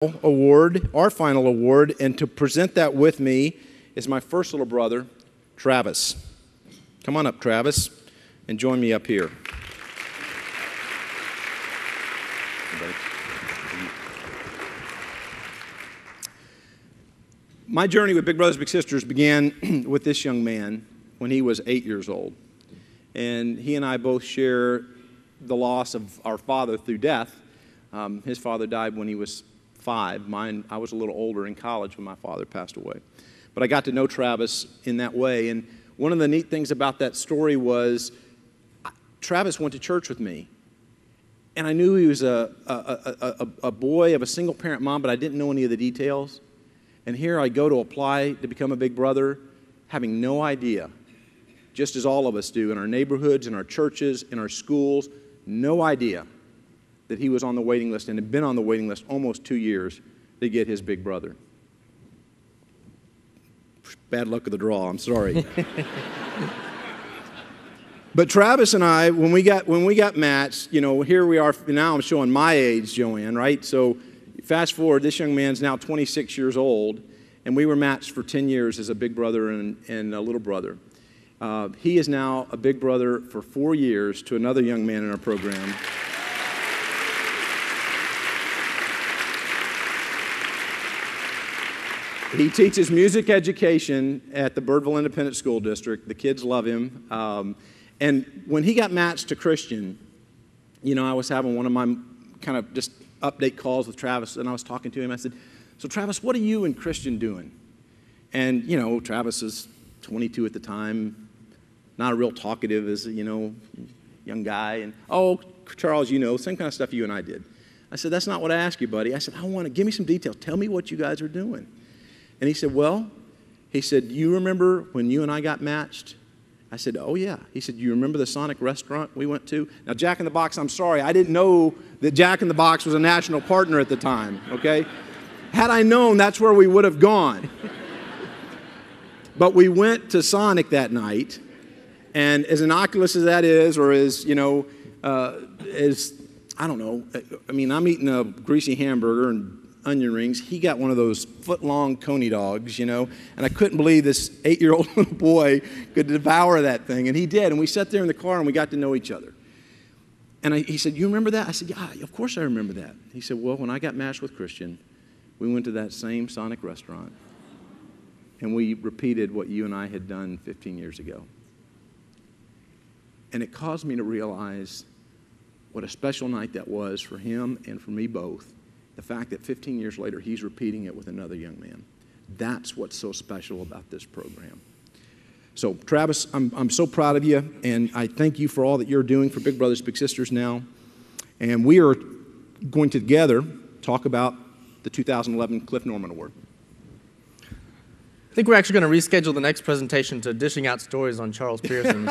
award, our final award, and to present that with me is my first little brother, Travis. Come on up, Travis, and join me up here. My journey with Big Brothers Big Sisters began with this young man when he was 8 years old. And he and I both share the loss of our father through death. His father died when he was 5. I was a little older in college when my father passed away. But I got to know Travis in that way. And one of the neat things about that story was Travis went to church with me. And I knew he was a boy of a single-parent mom, but I didn't know any of the details. And here I go to apply to become a big brother, having no idea, just as all of us do in our neighborhoods, in our churches, in our schools, no idea that he was on the waiting list and had been on the waiting list almost 2 years to get his big brother. Bad luck of the draw, I'm sorry. But Travis and I, when we got matched, you know, here we are, now I'm showing my age, Joanne, right? So fast forward, this young man's now 26 years old, and we were matched for 10 years as a big brother and a little brother. He is now a big brother for 4 years to another young man in our program. He teaches music education at the Birdville Independent School District. The kids love him. And when he got matched to Christian, you know, I was having one of my kind of just update calls with Travis, and I was talking to him. I said, "So Travis, what are you and Christian doing?" And, you know, Travis is 22 at the time, not a real talkative as, you know, young guy. And, "Oh, Charles, you know, same kind of stuff you and I did." I said, "That's not what I asked you, buddy." I said, "I want to give me some details. Tell me what you guys are doing." And he said, "Well," he said, "you remember when you and I got matched?" I said, "Oh, yeah." He said, "You remember the Sonic restaurant we went to?" Now, Jack in the Box, I'm sorry, I didn't know that Jack in the Box was a national partner at the time, okay? Had I known, that's where we would have gone. But we went to Sonic that night, and as innocuous as that is, or as, you know, I don't know, I mean, I'm eating a greasy hamburger and onion rings. He got one of those foot-long coney dogs, you know, and I couldn't believe this 8-year-old little boy could devour that thing, and he did. And we sat there in the car, and we got to know each other. And he said, "You remember that?" I said, "Yeah, of course I remember that." He said, "Well, when I got matched with Christian, we went to that same Sonic restaurant, and we repeated what you and I had done 15 years ago." And it caused me to realize what a special night that was for him and for me both. The fact that 15 years later, he's repeating it with another young man. That's what's so special about this program. So, Travis, I'm so proud of you, and I thank you for all that you're doing for Big Brothers Big Sisters now. And we are going to together talk about the 2011 Cliff Norman Award. I think we're actually going to reschedule the next presentation to dishing out stories on Charles Pierson.